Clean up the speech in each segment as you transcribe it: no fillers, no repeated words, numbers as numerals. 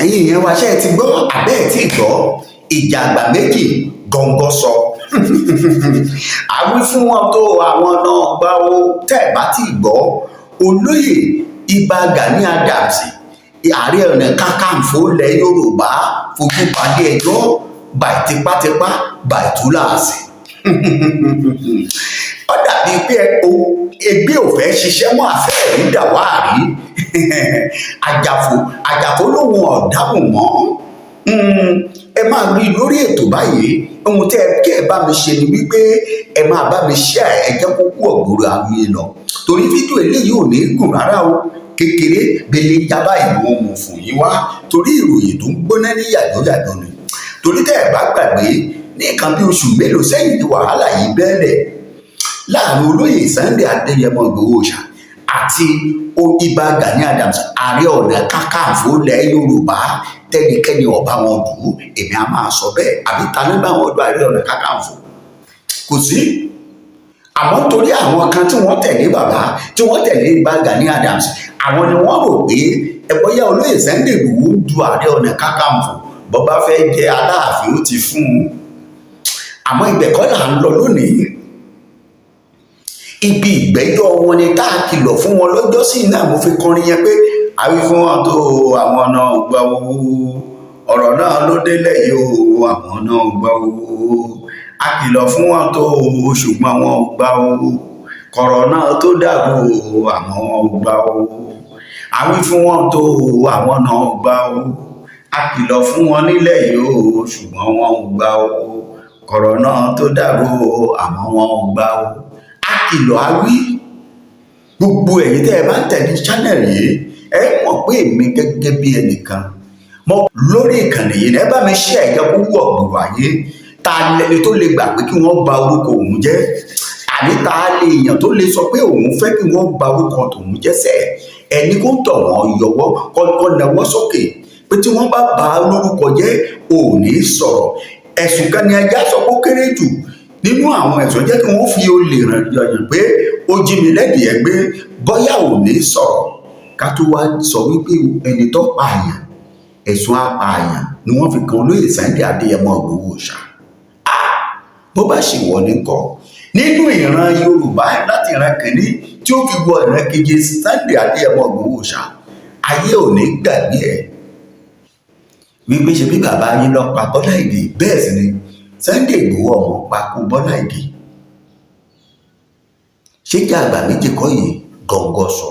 ẹ̀yin ìyẹn wa ṣe ẹ ti gbọ́ àbẹ́ ẹ̀ tí gbọ́ ìjà àgbà méjì gọ́ngọ́ sọ àwí fún wọn tó àwọn náà gbá ó tẹ́ ẹ̀ bá ti gbọ́ olóyè Ìbà Gani Adams Ààrẹ Ọ̀nà Kakanfò ilẹ̀ Yorùbá fojú balẹ̀ ẹjọ́ bàì tipátipá bàì túláàsì ó dàbí pé ẹgbẹ́ ò fẹ́ ṣiṣẹ́ mọ́ àfẹ́ rí dàwárí àjàfó lòun ọ̀dáhùn mọ́ ẹ máa rí lórí ètò báyìí ohun tẹ́ kí ẹ bá mi ṣe ni wípé ẹ máa bá mi ṣe ẹjẹ́ kókó ọ̀gbọ̀rọ̀ àwọn yẹn lọ torí fídíò eléyìí ò ní gùn rárá o kékeré bẹ́lẹ̀ jábá ìwọ̀n mọ̀ fún yín wá torí ìròyìn tó ń gbóná ní yàjọ́yàjọ́ ni torí tẹ́ ẹ bá gbàgbé ní nǹkan bí oṣù mélòó sẹ́yìn ni wàhálà yìí bẹ́ẹ̀lẹ̀ láàrin olóyè Sunday Adéyẹmọ Ìgbòho Òòṣà àti Ìbà Gani Adams Ààrẹ Ọ̀nà Kakanfò ilẹ̀ Yorùbá tẹ́nikẹ́ni ọba wọn dù ú èmi á máa sọ bẹ́ẹ̀ àbí ta ló bá wọn dù Ààrẹ Ọ̀nà Kakanfò kò sí àmọ́ torí àwọn kan tí wọ́n tẹ̀lé bàbá tí wọ́n tẹ̀lé Ìbà Gani Adams àwọn ni wọ́n rò pé ẹ̀bọ́yá olóyè Sunday Ìgbòho dù Ààrẹ Ọ̀nà Kakanfò bọ́bá fẹ́ jẹ Aláàfin ó ti fún un àmọ́ ibẹ̀ kọ́ là ń lọ lónìí ibi ìgbẹ́jọ́ wọn ni tá a kìlọ̀ fún wọn lọ́jọ́ sí náà mo fi kọrin yẹn pé àwí fún wọn tó àwọn náà gbà owó ọ̀rọ̀ náà ló délẹ̀ yìí o àwọn náà gbà owó a kìlọ̀ fún wọn tó ṣùgbọ́n wọn ò gbà owó kọ̀rọ̀ náà tó dàrú àwọn gbà owó àwí fún wọn tó àwọn náà gbà owó a kìlọ̀ fún wọn nílẹ̀ yìí o ṣùgbọ́n wọn ò gbà owó kọ̀rọ̀ náà tó dàrú àwọn wọn ò gbà owó akìlọ̀ awí gbogbo ẹ̀yin tẹ́ ẹ bá ń tẹ̀lé channel yìí ẹ mọ̀ pé èmi gẹ́gẹ́ bí ẹnìkan mo lórí ìkànnì yìí ẹ bá mi ṣe ẹ̀jẹ̀ kó wọ̀ gbòòrò ayé ta lẹni tó lè gbà pé kí wọ́n bà orúkọ òun jẹ́ àní ta lè èèyàn tó lè sọ pé òun fẹ́ kí wọ́n bà orúkọ tòun jẹ́ sẹ́ ẹni kó tọ̀ wọ́n yọwọ́ kọ́ nawọ́ sókè pé tí wọ́n bá bà lórúkọ jẹ́ òní sọ̀rọ̀ ẹ̀sùn kan ni ẹja sọ pé ó kéré jù nínú àwọn ẹ̀sùn jẹ́ kí wọ́n fi olè ràn yọ̀yàn pé ó jí mi lẹ́dìí ẹ̀ gbé bọ́yá ò ní sọ̀rọ̀ ká tó wá sọ wípé ẹni tó pààyàn ẹ̀sùn apààyàn ni wọ́n fi kan olóyè Sunday Adéyẹmọ Ìgbòho Òòṣà bó bá ṣì wọ ní kọ nínú ìran Yorùbá láti ìran kìíní tí ó fi wọ ìran kejì Sunday Adéyẹmọ Ìgbòho Òòṣà ayé ò ní gbàgbé ẹ̀ wípé ṣe bí bàbá yín lọ pa Bọ́lá Ìgè bẹ́ẹ̀ sì ni Sunday Ìgbòho ọmọ pakú Bọ́lá Ìgè ṣé ìjà àgbà méjì kọ́ yìí gọ̀ǹgọ̀ sọ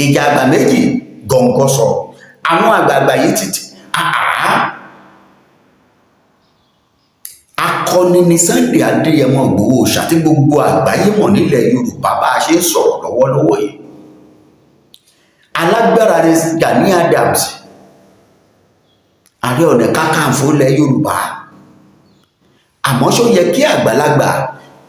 ìjà àgbà méjì gọ̀ǹgọ̀ sọ àwọn àgbààgbà yìí títí akọni ni Sunday Adéyẹmọ Ìgbòho Òòṣà tí gbogbo àgbáyé mọ̀ nílẹ̀ Yorùbá bá a ṣe ń sọ̀rọ̀ lọ́wọ́lọ́wọ́ yìí alágbára ni Gani Adams Ààrẹ Ọ̀nà Kakanfò ilẹ̀ Yorùbá àmọ́ ṣó yẹ kí àgbàlagbà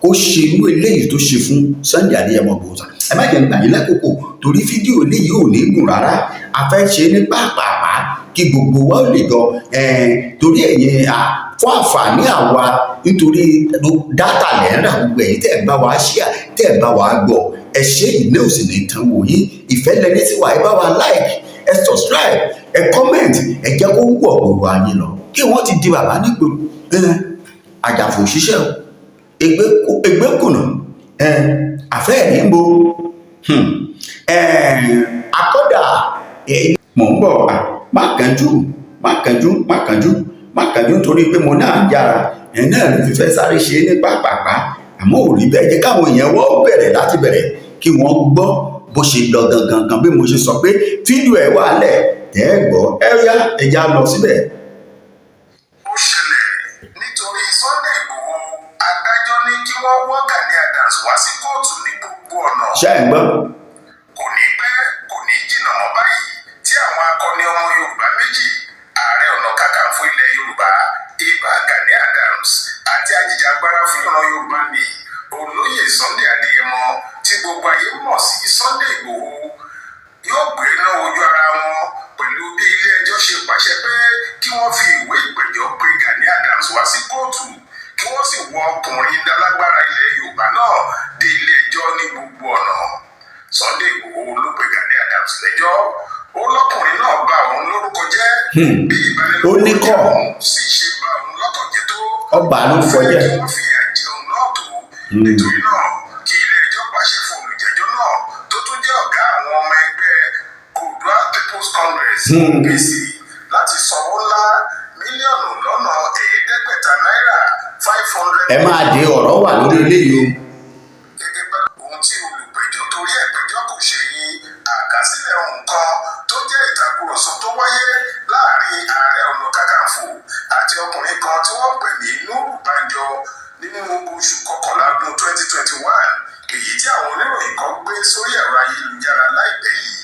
kó ṣe irú eléyìí tó ṣe fún Sunday Adéyẹmọ Ìgbòho Òòṣà ẹ má jẹ́ ń gbà yín lákòókò torí fídíò eléyìí ò ní gùn rárá a fẹ́ ṣe ní pàápàá kí gbogbo wa ó lè jọ torí ẹ̀yin fún àǹfààní àwa nítorí dátà lẹ́rà gbogbo ẹ̀yin tẹ́ ẹ̀ bá wa ṣíà tẹ́ ẹ̀ bá wa gbọ́ ẹ ṣe ìná òsì ní ìtàn wòye ìfẹ́ lẹni tí wà ẹ bá wa like ẹ subscribe ẹ comment ẹ jẹ́ kó wù ọ̀gbọ̀gbọ̀ ayé lọ kí wọ́n ti di bàbá nígboro àjàfò òṣìṣẹ́ ẹgbẹ́ kùnà àfẹ́ ẹ̀rí ń bo akọ́dà mò ń bọ̀ má kánjú torí pé mo náà yára ẹ̀ náà ló fi fẹ́ sáré ṣe ní pàápàá àmọ́ ò rí bẹ́ẹ̀ jẹ́ káwọn èèyàn wọ́n bẹ̀rẹ̀ láti bẹ̀rẹ̀ kí wọ́n gbọ́ bó ṣe lọ gangan bí mo ṣe sọ pé fídíò ẹ̀ wà lẹ̀ tẹ́ ẹ gbọ́ ẹ yá ẹja lọ síbẹ̀. ó ṣẹlẹ̀ nítorí Sunday Ìgbòho adájọ́ ní kí wọ́n wọ́ Gani Adams wá sí kóòtù ní gbogbo ọ̀nà. ṣé ẹ gbọ́. kò ní pẹ́ kò ní jìnnà mọ́ báyìí tí àwọn akọni ọmọ Yorùbá méjì Ààrẹ Ọ̀nà Kakanfò ilẹ̀ Yorùbá Ìbà Gani Adams àti ajìjàgbara fún ìran Yorùbá ní olóyè Sunday Adéyẹmọ tí gbogbo ayé mọ̀ sí Sunday Ìgbòho yóò gbé iná ojú ara wọn pẹ̀lú bí ilé-ẹjọ́ ṣe pàṣẹ pé kí wọ́n fi ìwé ìpẹ̀jọ́ pé Gani Adams wá sí kóòtù kí wọ́n sì wọ ọkùnrin dálágbára ilẹ̀ Yorùbá náà dé ilé-ẹjọ́ ní gbogbo ọ̀nà. Sunday Ìgbòho ló pe Gani Adams lẹ́jọ́ ó lọ bí Oníkọ̀. ìbánilórúkọ sì ṣe bà òun lọ́kàn jẹ́ tó Ọba ló ń fẹ́ kọjá. kí wọ́n fìyà jẹ òun náà tó. Nítorí náà kí ilé-ẹjọ́ pàṣẹ fún olùjẹ́jọ́ náà tó tún jẹ́ ọ̀gá àwọn ọmọ ẹgbẹ́ Oòduà People's Congress OPC láti sanwó ńlá mílíọ̀nù lọ́nà ẹ̀ẹ́dẹ́gbẹ̀ta náírà 500. Ẹ máa de ọ̀rọ̀ wà lórí eléyìí o. Gẹ́gẹ́ bá ohun tí olùpẹ̀jọ́ torí ẹ̀pẹ̀jọ́ kò ṣe yí àkásílẹ̀ ohun kan tó jẹ́ ìtàkùrọ̀sọ tó wáyé láàrin Ààrẹ Ọ̀nà Kakanfò àti ọkùnrin kan tí wọ́n pè ní Nuhu Banjo nínú oṣù kọkànlá ọdún 2021 èyí tí àwọn oníròyìn kan gbé sórí ẹ̀rọ ayélujára láìpẹ́ yìí.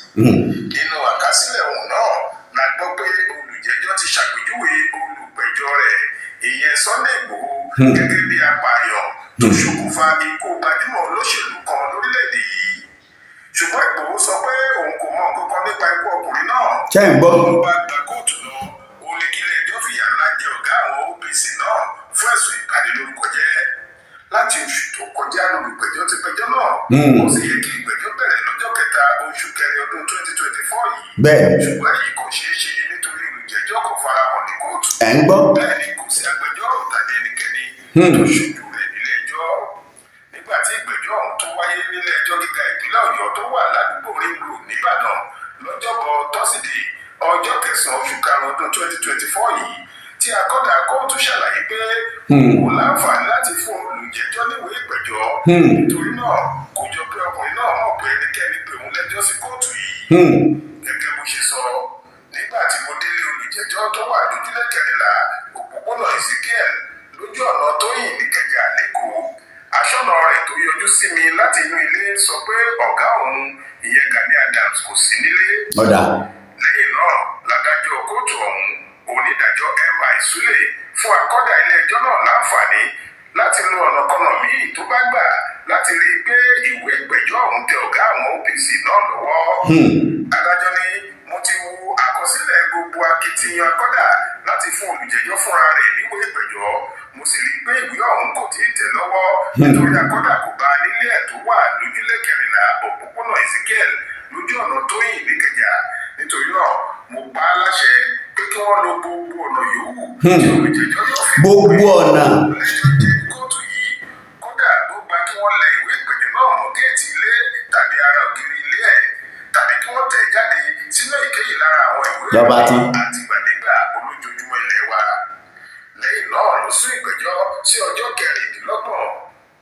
Nínú àkásílẹ̀ ohun náà la gbọ́ pé olùjẹ́jọ́ ti ṣàpèjúwe olùpẹ̀jọ́ rẹ̀ ìyẹn Sunday Igboho gẹ́gẹ́ bí apààyàn tó ṣokùnfà ikú gbajúmọ̀ olóṣèlú kan lórílẹ̀‐èdè yìí. Ṣùgbọ́n Igboho sọ pé òun kò mọ nǹkan kan nípa ikú ọkùnrin náà. Ṣé ń gbọ́? Ó bá gba kóòtù lọ ó ní kí ilé-ẹjọ́ fìyà ńlá jẹ ọ̀gá àwọn OPC náà fún ẹ̀sùn ìbanilórúkọjẹ́. Láti oṣù tó kọjá lólùpẹ̀jọ́ ti pẹjọ́ náà ó sì yẹ kí ìgbẹ́jọ́ bẹ̀rẹ̀ lọ́jọ́ kẹta oṣù kẹrin ọdún 2024 yìí. Bẹ́ẹ̀. Ṣùgbọ́n èyí kò ṣeé ṣe nítorí olùjẹ́jọ́ kò farahàn ní kóòtù. Ẹ ń gbọ́? Bẹ́ẹ̀ ni kò sí agbẹjọ́rò tàbí ẹnikẹ́ni tó ṣojú rẹ̀ nílé ẹjọ́. Nígbà tí ìgbẹ́jọ́ ọ̀hún tó wáyé nílé ẹjọ́ gíga ìpínlẹ̀ Ọ̀yọ́ tó wà ládùúgbò Ring Road nìbàdàn lọ́jọ́bọ̀ tọ́sídẹ̀ẹ́ ọjọ́ kẹsàn-án oṣù karùn-ún ọdún 2024 yìí tí akọ́dà kóòtù ṣàlàyé pé kò láǹfààní láti fún olùjẹ́jọ́ níwèé ìpẹ̀jọ́ nítorí náà kò jọ pé ọkùnrin náà mọ̀ pé ẹnikẹ́ni pè òun lẹ́jọ́ sí kóòtù yìí. Gẹ́gẹ́ bó ṣe sọ nígbà tí mo délé olùjẹ́jọ́ tó wà lójúlé kẹrìnlá òpópónà Ezekiel lójú ọ̀nà Tóyìn Ìkẹjà lẹ́kọ̀ọ́ aṣọ́nà rẹ̀ tó yọjú sí mi láti inú ilé sọ pé ọ̀gá òun ìyẹn Gani Adams kò sí nílé. Lẹ́yìn náà ládájọ́ kóòtù ọ̀hún onídàájọ́ M.I. Sule fún akọ́dà ilé-ẹjọ́ náà láǹfààní láti lo ọ̀nàkọ́nà míì tó bá gbà láti rí i pé ìwé ìpẹ̀jọ́ ọ̀hún tẹ ọ̀gá àwọn OPC náà lọ́wọ́. Adájọ́ ní mo ti wo àkọsílẹ̀ gbogbo akitiyan akọ́dà láti fún olùjẹ́jọ́ fúnra rẹ̀ níwèé ìpẹ̀jọ́ mo sì rí i pé ìwé ọ̀hún kò tí ì tẹ̀ lọ́wọ́ nítorí akọ́dà kò bá nílé ẹ̀ tó wà lójúlé kẹrìnlá òpópónà Ezekiel lójú ọ̀nà Tóyìn Ìkẹjà nítorí náà mo pa á láṣẹ pé kí wọ́n lo gbogbo ọ̀nà yòówù tí olùjẹ́jọ́ yóò fi gbogbo ọ̀nà. lẹ́jọ́ jẹ́ kóòtù yìí kódà ló gba kí wọ́n lẹ ìwé ìpẹ̀jọ́ náà mọ́ géètì ilé tàbí ara ògiri ilé ẹ̀ tàbí kí wọ́n tẹ̀ jáde sínú èkéyìí lára àwọn ìwé ìròyìn àtìgbàdégbà olójoojúmọ́ ilé wa. Lẹ́yìn náà ló sún ìgbẹ́jọ́ sí ọjọ́ kẹrìndínlọ́gbọ̀n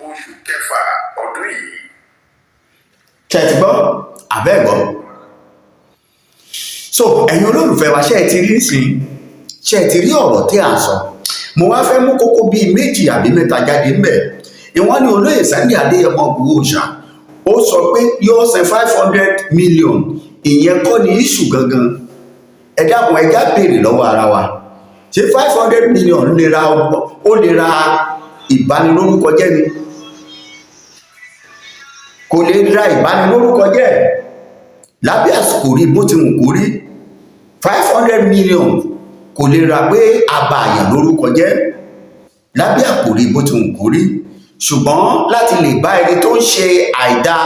oṣù kẹfà ọdún yìí. Ṣé ẹ ti gbọ́? Àbẹ́ gbọ́? So ẹ̀yin olólùfẹ́ wa ṣé ẹ ti rí sí ṣé ẹ ti rí ọ̀rọ̀ tí à ń sọ mo wá fẹ́ mú kókó bíi méjì àbí mẹ́ta jáde ńbẹ̀ ìwọ́n ní olóyè Sunday Adéyẹmọ Ìgbòho Òòṣà ó sọ pé yóò san 500 million ìyẹn kọ́ ni iṣu gangan ẹ dákun ẹjá béèrè lọ́wọ́ ara wa ṣé 500 million ó lè ra ìbanilórúkọ jẹ́ ni kò lè ra ìbanilórúkọ jẹ́ lábẹ́ àsìkò rí bó ti wù kó rí 500 million kò lè ra pé àbàyàn lórúkọ jẹ́ lábẹ́ àkòrí bó ti wù kó rí ṣùgbọ́n láti lè bá ẹni tó ń ṣe àìdá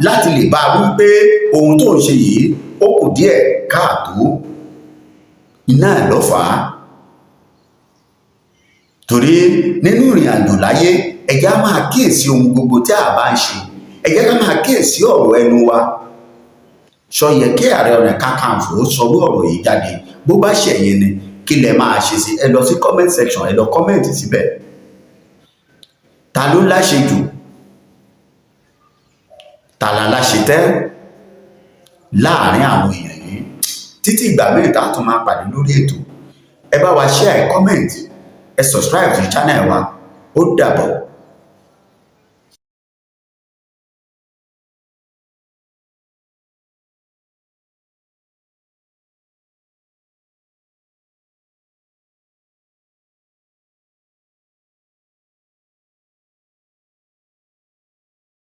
láti lè bá wí pé ohun tó ń ṣe yìí ó kù díẹ̀ káàtó iná ẹ̀ ló fà á torí nínú ìrìn àjò láyé ẹ jẹ́ á máa kíyèsí ohun gbogbo tí a bá ń ṣe ẹ jẹ́ ká máa kíyèsí ọ̀rọ̀ ẹnu wa sọ yẹ kí Ààrẹ Ọ̀nà Kakanfò sọrú ọ̀rọ̀ yìí jáde bó bá ṣẹ̀yìn ni kí lẹ máa ṣe sí ẹ lọ sí comment section ẹ lọ comment síbẹ̀ ta ló láṣẹ jù ta la láṣẹ tẹ́ láàrin àwọn èèyàn yìí títí ìgbà mẹ́rin tá a tún máa pàdé lórí ètò ẹ bá wa share comment ẹ subscribe sí channel wa ó dàbọ̀.